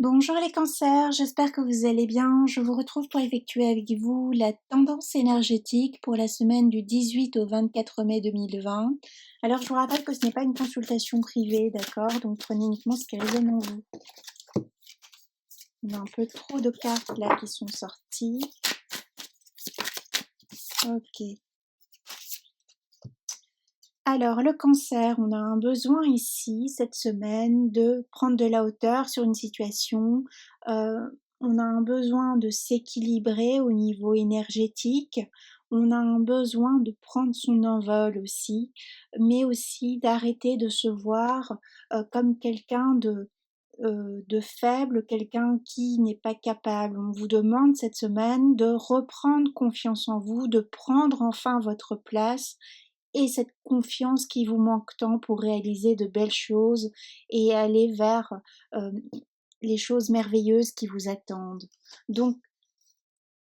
Bonjour les cancers, j'espère que vous allez bien. Je vous retrouve pour effectuer avec vous la tendance énergétique pour la semaine du 18 au 24 mai 2020. Alors je vous rappelle que ce n'est pas une consultation privée, d'accord? Donc prenez uniquement ce qui résonne en vous. On a un peu trop de cartes là qui sont sorties. Ok. Alors le cancer, on a un besoin ici, cette semaine, de prendre de la hauteur sur une situation. On a un besoin de s'équilibrer au niveau énergétique. On a un besoin de prendre son envol aussi, mais aussi d'arrêter de se voir comme quelqu'un de faible, quelqu'un qui n'est pas capable. On vous demande cette semaine de reprendre confiance en vous, de prendre enfin votre place et cette confiance qui vous manque tant pour réaliser de belles choses et aller vers euh, les choses merveilleuses qui vous attendent. Donc,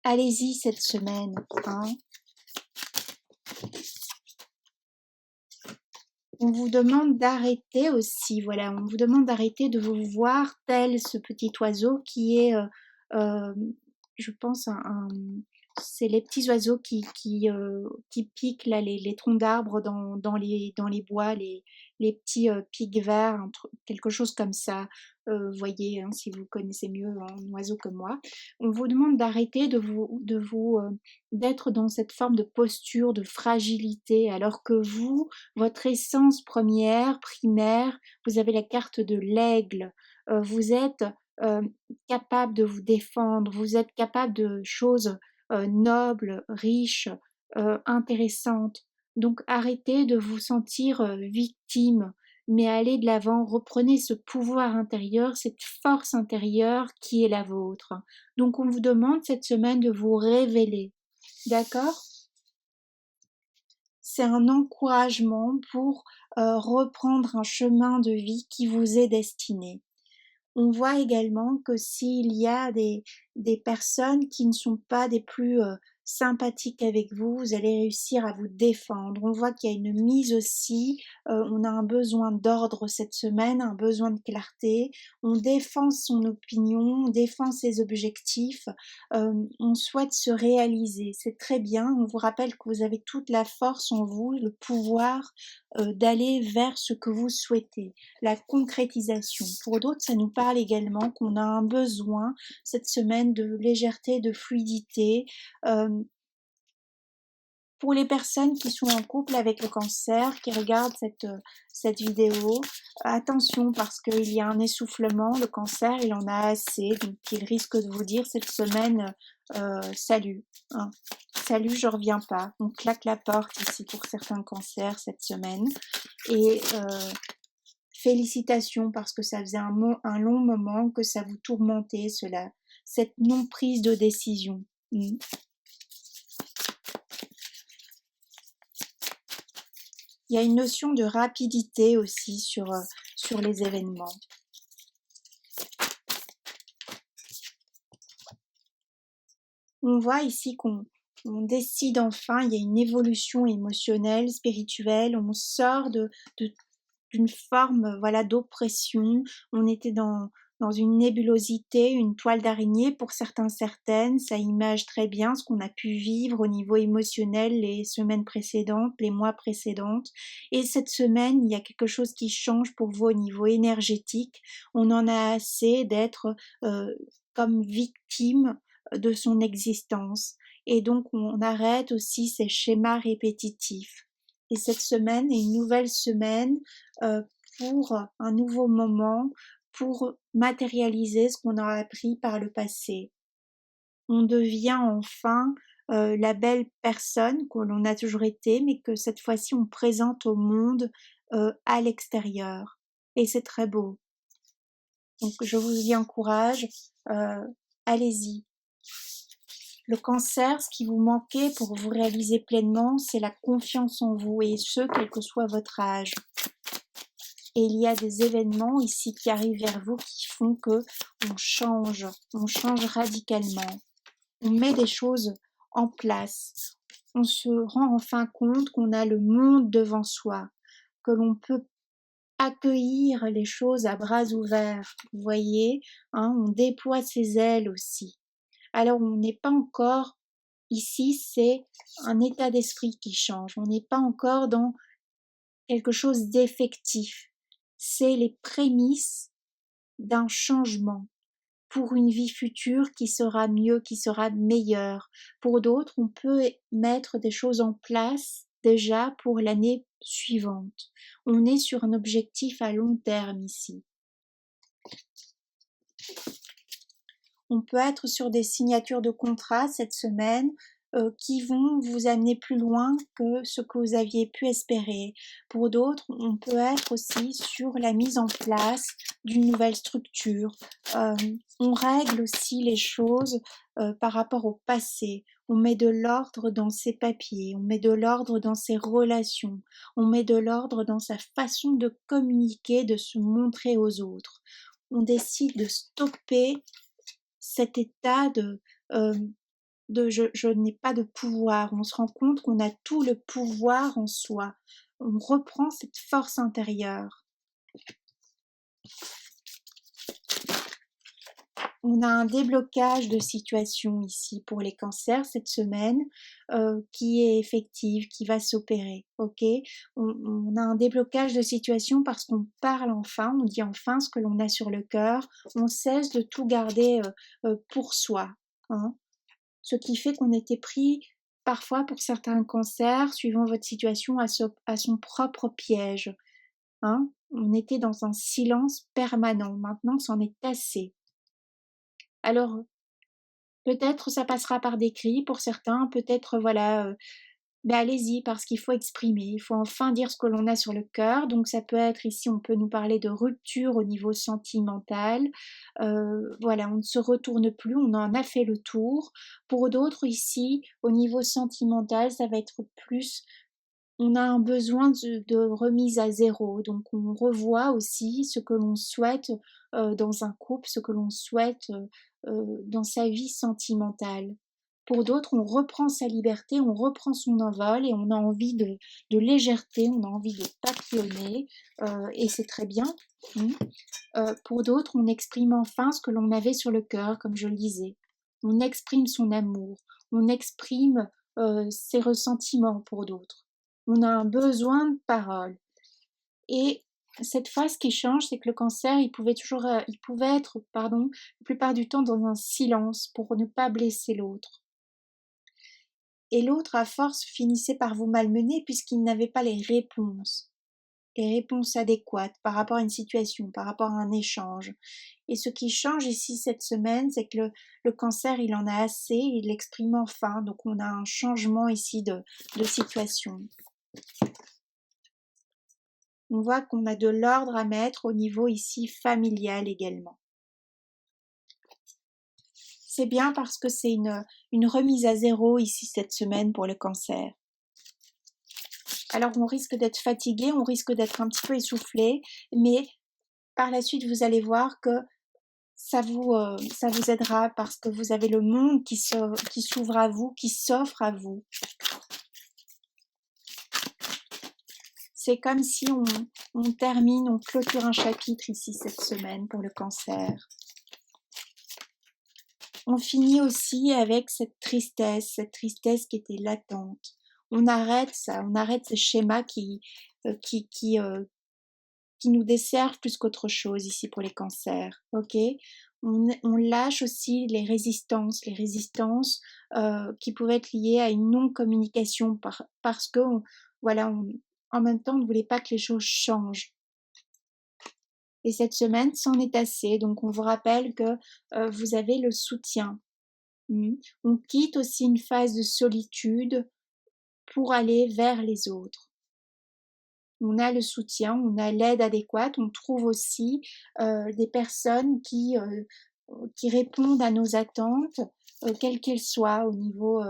allez-y cette semaine, hein. On vous demande d'arrêter aussi, voilà, on vous demande d'arrêter de vous voir tel ce petit oiseau qui est, euh, je pense, c'est les petits oiseaux qui piquent là, les troncs d'arbres dans les bois, les petits pics verts, quelque chose comme ça. Voyez, hein, si vous connaissez mieux un oiseau que moi. On vous demande d'arrêter d'être dans cette forme de posture de fragilité, alors que vous, votre essence première, primaire, vous avez la carte de l'aigle, vous êtes euh, capable de vous défendre, vous êtes capable de choses nobles, riches, intéressantes. Donc arrêtez de vous sentir victime, mais allez de l'avant, reprenez ce pouvoir intérieur, cette force intérieure qui est la vôtre. Donc on vous demande cette semaine de vous révéler, d'accord? C'est un encouragement pour reprendre un chemin de vie qui vous est destiné. On voit également que s'il y a des personnes qui ne sont pas des plus sympathiques avec vous, vous allez réussir à vous défendre. On voit qu'il y a une mise aussi, on a un besoin d'ordre cette semaine, un besoin de clarté, on défend son opinion, on défend ses objectifs, on souhaite se réaliser. C'est très bien, on vous rappelle que vous avez toute la force en vous, le pouvoir d'aller vers ce que vous souhaitez, la concrétisation. Pour d'autres, ça nous parle également qu'on a un besoin cette semaine de légèreté, de fluidité. Euh, pour les personnes qui sont en couple avec le cancer, qui regardent cette vidéo, attention parce qu'il y a un essoufflement, le cancer il en a assez, donc il risque de vous dire cette semaine salut, hein. Salut, je reviens pas. On claque la porte ici pour certains cancers cette semaine. Et félicitations parce que ça faisait un long moment que ça vous tourmentait, cela, cette non prise de décision. Mm. Il y a une notion de rapidité aussi sur les événements. On voit ici qu'on décide enfin, il y a une évolution émotionnelle, spirituelle, on sort d'une forme voilà d'oppression. On était dans une nébulosité, une toile d'araignée pour certains, certaines. Ça image très bien ce qu'on a pu vivre au niveau émotionnel les semaines précédentes, les mois précédentes. Et cette semaine, il y a quelque chose qui change pour vous au niveau énergétique. On en a assez d'être comme victime de son existence. Et donc, on arrête aussi ces schémas répétitifs. Et cette semaine est une nouvelle semaine euh, pour un nouveau moment, pour matérialiser ce qu'on a appris par le passé. On devient enfin la belle personne que l'on a toujours été, mais que cette fois-ci on présente au monde à l'extérieur. Et c'est très beau. Donc je vous y encourage, allez-y. Le cancer, ce qui vous manquait pour vous réaliser pleinement, c'est la confiance en vous, et ce, quel que soit votre âge. Et il y a des événements ici qui arrivent vers vous qui font que on change radicalement. On met des choses en place. On se rend enfin compte qu'on a le monde devant soi, que l'on peut accueillir les choses à bras ouverts, vous voyez, hein, on déploie ses ailes aussi. Alors on n'est pas encore ici, c'est un état d'esprit qui change, on n'est pas encore dans quelque chose d'effectif, c'est les prémices d'un changement pour une vie future qui sera mieux, qui sera meilleure. Pour d'autres, on peut mettre des choses en place déjà pour l'année suivante. On est sur un objectif à long terme ici. On peut être sur des signatures de contrats cette semaine qui vont vous amener plus loin que ce que vous aviez pu espérer. Pour d'autres, on peut être aussi sur la mise en place d'une nouvelle structure. On règle aussi les choses par rapport au passé. On met de l'ordre dans ses papiers, on met de l'ordre dans ses relations, on met de l'ordre dans sa façon de communiquer, de se montrer aux autres. On décide de stopper cet état de je n'ai pas de pouvoir. On se rend compte qu'on a tout le pouvoir en soi. On reprend cette force intérieure. On a un déblocage de situation ici pour les cancers cette semaine qui est effective, qui va s'opérer. Ok, on a un déblocage de situation parce qu'on parle enfin, on dit enfin ce que l'on a sur le cœur. On cesse de tout garder pour soi. Hein. Ce qui fait qu'on était pris parfois pour certains cancers, suivant votre situation, à son propre piège. Hein. On était dans un silence permanent. Maintenant, c'en est assez. Alors, peut-être ça passera par des cris pour certains, peut-être voilà, ben allez-y parce qu'il faut exprimer, il faut enfin dire ce que l'on a sur le cœur. Donc ça peut être ici, on peut nous parler de rupture au niveau sentimental. Voilà, on ne se retourne plus, on en a fait le tour. Pour d'autres ici, au niveau sentimental, ça va être plus on a un besoin de remise à zéro, donc on revoit aussi ce que l'on souhaite dans un couple, ce que l'on souhaite dans sa vie sentimentale. Pour d'autres, on reprend sa liberté, on reprend son envol et on a envie de légèreté, on a envie de papillonner et c'est très bien. Pour d'autres, on exprime enfin ce que l'on avait sur le cœur, comme je le disais. On exprime son amour, on exprime ses ressentiments pour d'autres. On a un besoin de parole. Et cette phase qui change, c'est que le cancer, il pouvait être, la plupart du temps dans un silence pour ne pas blesser l'autre. Et l'autre, à force, finissait par vous malmener puisqu'il n'avait pas les réponses adéquates par rapport à une situation, par rapport à un échange. Et ce qui change ici cette semaine, c'est que le cancer, il en a assez, il l'exprime enfin, donc on a un changement ici de situation. On voit qu'on a de l'ordre à mettre au niveau ici familial également. C'est bien parce que c'est une remise à zéro ici cette semaine pour le cancer. Alors on risque d'être fatigué, on risque d'être un petit peu essoufflé, mais par la suite vous allez voir que ça vous aidera parce que vous avez le monde qui s'ouvre à vous, qui s'offre à vous. C'est comme si on termine, on clôture un chapitre ici cette semaine pour le cancer. On finit aussi avec cette tristesse qui était latente. On arrête ça, on arrête ces schémas qui nous desservent plus qu'autre chose ici pour les cancers. Ok, on lâche aussi les résistances qui pouvaient être liées à une non-communication parce que en même temps on ne voulait pas que les choses changent. Et cette semaine, c'en est assez. Donc, on vous rappelle que vous avez le soutien. On quitte aussi une phase de solitude pour aller vers les autres. On a le soutien, on a l'aide adéquate. On trouve aussi des personnes qui répondent à nos attentes, quelles qu'elles soient, au niveau,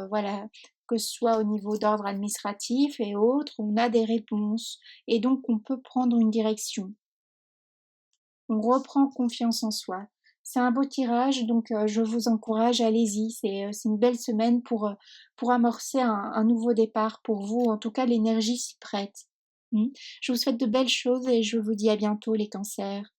que ce soit au niveau d'ordre administratif et autres. On a des réponses et donc on peut prendre une direction. On reprend confiance en soi. C'est un beau tirage, donc je vous encourage, allez-y. C'est une belle semaine pour amorcer un nouveau départ pour vous. En tout cas, l'énergie s'y prête. Mmh. Je vous souhaite de belles choses et je vous dis à bientôt les cancers.